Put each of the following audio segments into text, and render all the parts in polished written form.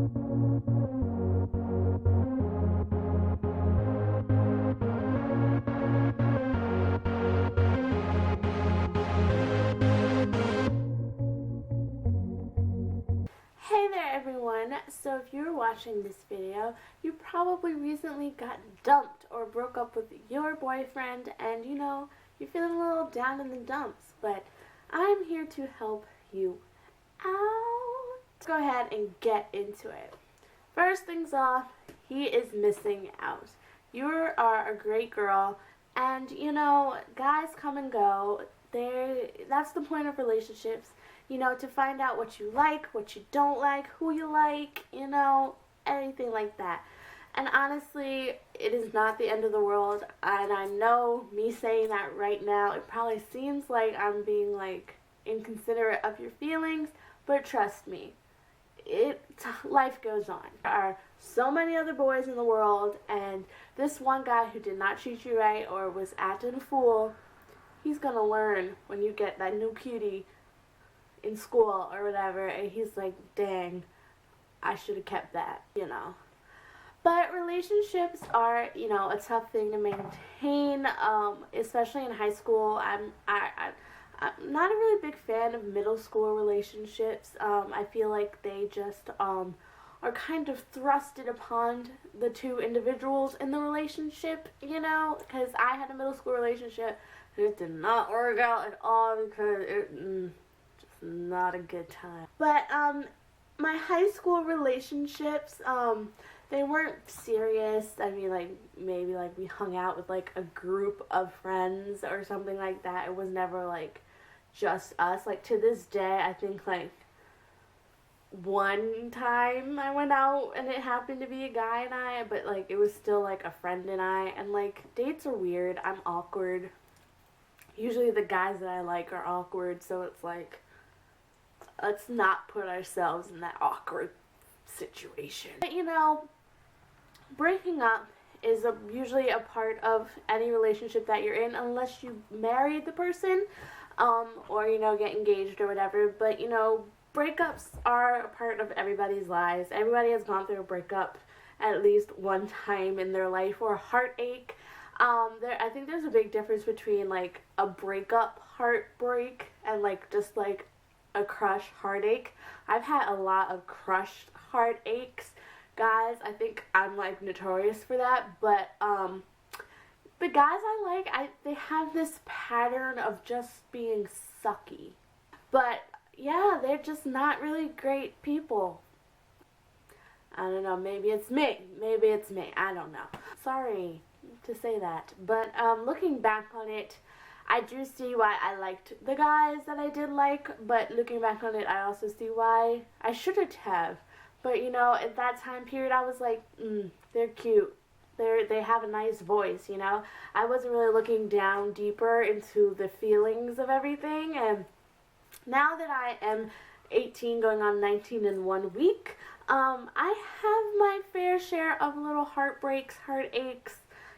Hey there everyone, so if you're watching this video, you probably recently got dumped or broke up with your boyfriend and you're feeling a little down in the dumps, but I'm here to help you out. Let's go ahead and get into it. First things off, he is missing out. You are a great girl and guys come and go. That's the point of relationships. To find out what you like, what you don't like, who you like, anything like that. And honestly, it is not the end of the world. And I know me saying that right now, it probably seems like I'm being inconsiderate of your feelings, but trust me, life goes on. There are so many other boys in the world, and this one guy who did not treat you right or was acting a fool, he's gonna learn when you get that new cutie in school or whatever, and he's like, dang, I should have kept that, But relationships are, a tough thing to maintain, especially in high school. I'm not a really big fan of middle school relationships. I feel like they just are kind of thrusted upon the two individuals in the relationship, because I had a middle school relationship and it did not work out at all because it not a good time. But my high school relationships, they weren't serious. I mean, maybe we hung out with a group of friends or something like that. It was never just us. To this day, I think one time I went out and it happened to be a guy and I, but it was still a friend and I, and dates are weird. I'm awkward. Usually the guys that I like are awkward, so it's let's not put ourselves in that awkward situation. But, breaking up is usually a part of any relationship that you're in, unless you married the person, or, get engaged or whatever. But, breakups are a part of everybody's lives. Everybody has gone through a breakup at least one time in their life, or a heartache. I think there's a big difference between, a breakup heartbreak and, just, a crush heartache. I've had a lot of crushed heartaches, guys. I think I'm notorious for that, but the guys I like, they have this pattern of just being sucky. But yeah, they're just not really great people. I don't know, maybe it's me. I don't know. Sorry to say that, but looking back on it, I do see why I liked the guys that I did like, but looking back on it, I also see why I shouldn't have. But, at that time period, I was like, they're cute. They have a nice voice, I wasn't really looking down deeper into the feelings of everything, and now that I am 18 going on 19 in 1 week, I have my fair share of little heartbreaks, heartaches,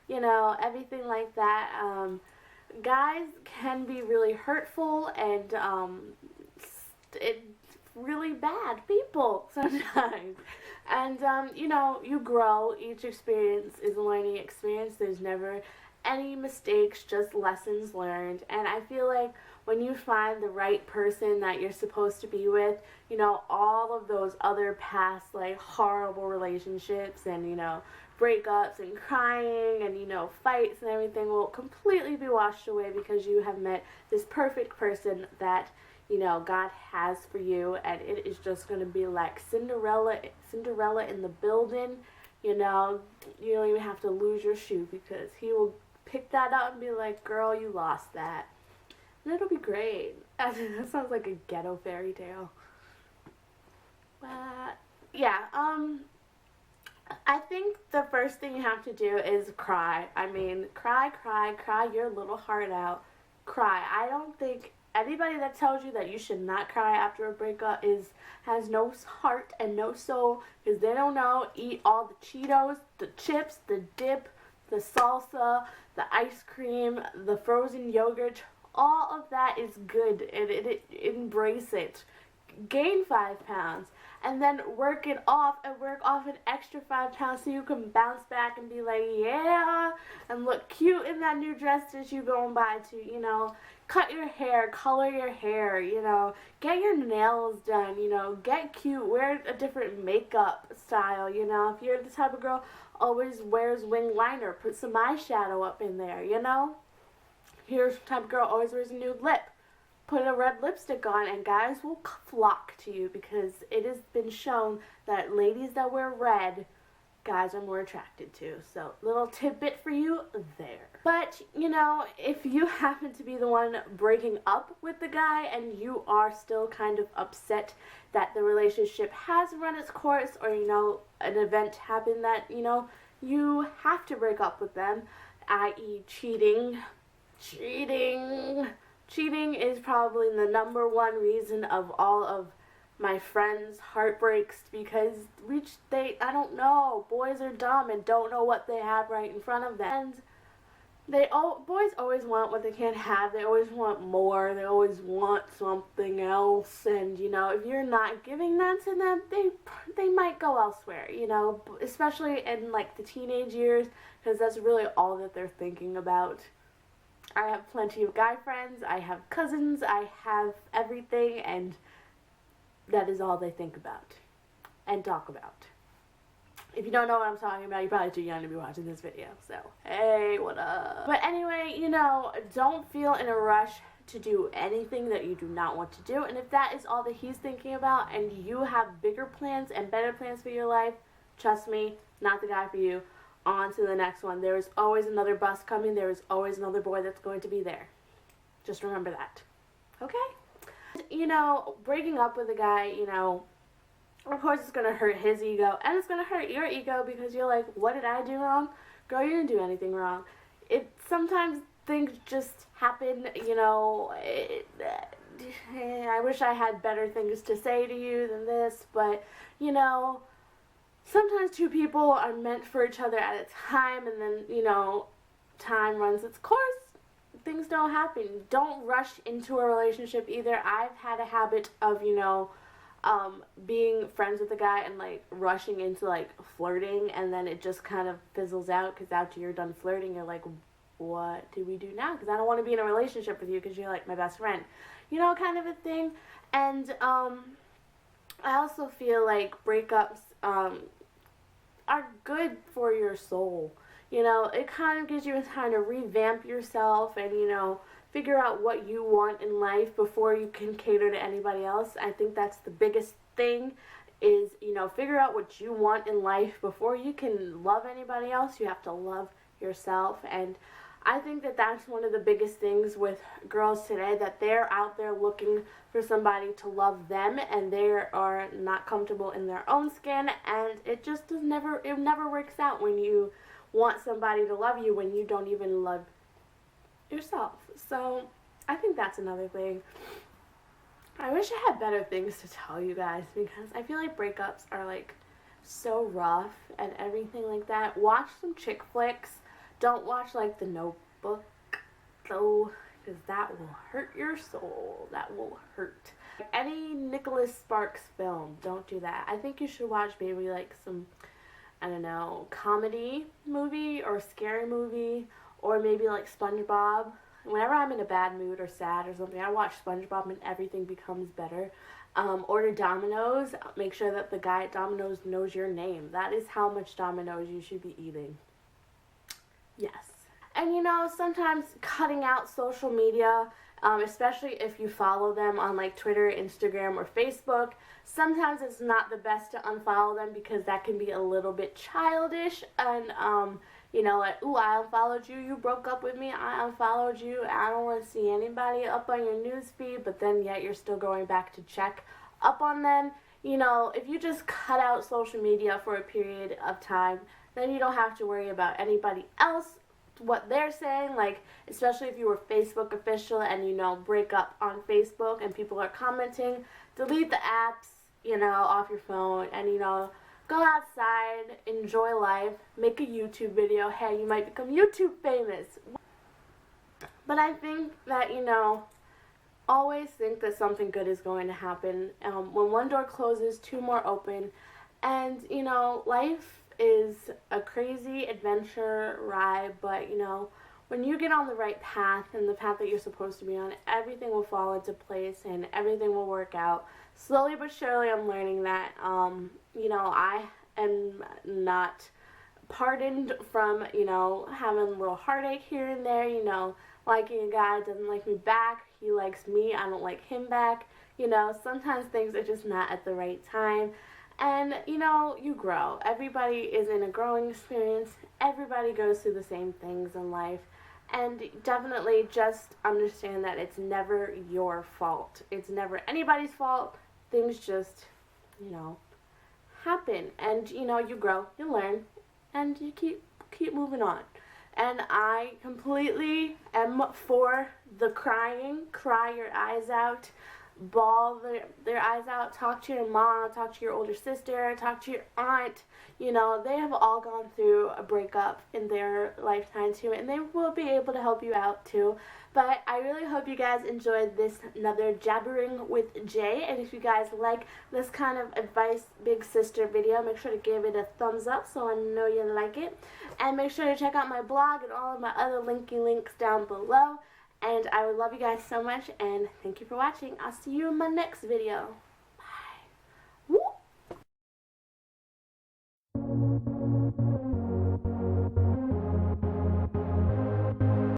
everything like that. Guys can be really hurtful and really bad people sometimes. And you grow. Each experience is a learning experience. There's never any mistakes, just lessons learned. And I feel like when you find the right person that you're supposed to be with, all of those other past horrible relationships and breakups and crying and fights and everything will completely be washed away, because you have met this perfect person that God has for you, and it is just going to be like Cinderella in the building. You don't even have to lose your shoe, because he will pick that up and be like, girl, you lost that, and it'll be great. That sounds like a ghetto fairy tale. But yeah, I think the first thing you have to do is cry. I mean, cry your little heart out. Cry. I don't think anybody that tells you that you should not cry after a breakup has no heart and no soul, because they don't know. Eat all the Cheetos, the chips, the dip, the salsa, the ice cream, the frozen yogurt. All of that is good, and embrace it. Gain 5 pounds. and then work it off and work off an extra 5 pounds so you can bounce back and be like, yeah, and look cute in that new dress that you go and buy to, you know, cut your hair, color your hair, you know, get your nails done, you know, get cute, wear a different makeup style, you know, if you're the type of girl always wears wing liner, put some eyeshadow up in there, you know, if you're the type of girl always wears a nude lip, put a red lipstick on, and guys will flock to you because it has been shown that ladies that wear red, guys are more attracted to. So, little tidbit for you there. But, you know, if you happen to be the one breaking up with the guy and you are still kind of upset that the relationship has run its course, or, you know, an event happened that, you know, you have to break up with them, i.e. cheating. Cheating is probably the #1 reason of all of my friends' heartbreaks, because I don't know, boys are dumb and don't know what they have right in front of them. And boys always want what they can't have. They always want more. They always want something else. And, you know, if you're not giving that to them, they might go elsewhere, you know, especially in, like, the teenage years, because that's really all that they're thinking about. I have plenty of guy friends, I have cousins, I have everything, and that is all they think about and talk about. If you don't know what I'm talking about, you're probably too young to be watching this video, so hey, what up? But anyway, you know, don't feel in a rush to do anything that you do not want to do, and if that is all that he's thinking about and you have bigger plans and better plans for your life, trust me, not the guy for you. On to the next one. There is always another bus coming. There is always another boy that's going to be there. Just remember that. Okay? You know, breaking up with a guy, you know, of course it's going to hurt his ego, and it's going to hurt your ego because you're like, what did I do wrong? Girl, you didn't do anything wrong. Sometimes things just happen, you know. I wish I had better things to say to you than this, but, you know, sometimes two people are meant for each other at a time, and then, you know, time runs its course. Things don't happen. Don't rush into a relationship either. I've had a habit of, you know, being friends with a guy and, like, rushing into, like, flirting, and then it just kind of fizzles out because after you're done flirting, you're like, what do we do now? Because I don't want to be in a relationship with you because you're, like, my best friend. You know, kind of a thing. And, I also feel like breakups, are good for your soul. You know, it kind of gives you time to revamp yourself and, you know, figure out what you want in life before you can cater to anybody else. I think that's the biggest thing is, you know, figure out what you want in life before you can love anybody else. You have to love yourself, and I think that that's one of the biggest things with girls today, that they're out there looking for somebody to love them, and they are not comfortable in their own skin, and it never works out when you want somebody to love you when you don't even love yourself. So I think that's another thing. I wish I had better things to tell you guys, because I feel like breakups are, like, so rough and everything like that. Watch some chick flicks. Don't watch, like, The Notebook, though, because that will hurt your soul. That will hurt. Any Nicholas Sparks film, don't do that. I think you should watch maybe, like, some, I don't know, comedy movie or scary movie, or maybe, like, SpongeBob. Whenever I'm in a bad mood or sad or something, I watch SpongeBob and everything becomes better. Order Domino's. Make sure that the guy at Domino's knows your name. That is how much Domino's you should be eating. Yes. And, you know, sometimes cutting out social media, especially if you follow them on, like, Twitter, Instagram, or Facebook, sometimes it's not the best to unfollow them because that can be a little bit childish. And, you know, like, ooh, I unfollowed you, you broke up with me, I unfollowed you, I don't want to see anybody up on your newsfeed, but then yet you're still going back to check up on them. You know, if you just cut out social media for a period of time, then you don't have to worry about anybody else, what they're saying, like, especially if you were Facebook official and, you know, break up on Facebook and people are commenting, delete the apps, you know, off your phone, and, you know, go outside, enjoy life, make a YouTube video. Hey, you might become YouTube famous. But I think that, you know, always think that something good is going to happen. When one door closes, two more open. And, you know, life is a crazy adventure ride, but, you know, when you get on the right path and the path that you're supposed to be on, everything will fall into place and everything will work out. Slowly but surely, I'm learning that, you know, I am not pardoned from, you know, having a little heartache here and there, you know, liking a guy doesn't like me back, he likes me, I don't like him back, you know, sometimes things are just not at the right time, and, you know, you grow. Everybody is in a growing experience, everybody goes through the same things in life, and definitely just understand that it's never your fault. It's never anybody's fault. Things just, you know, happen, and, you know, you grow, you learn, and you keep moving on. And I completely am for the crying. Cry your eyes out. Bawl their eyes out. Talk to your mom. Talk to your older sister. Talk to your aunt. You know, they have all gone through a breakup in their lifetime too, and they will be able to help you out too. But I really hope you guys enjoyed this another Jabbering with Jay. And if you guys like this kind of advice big sister video, make sure to give it a thumbs up so I know you like it. And make sure to check out my blog and all of my other links down below. And I would love you guys so much, and thank you for watching. I'll see you in my next video.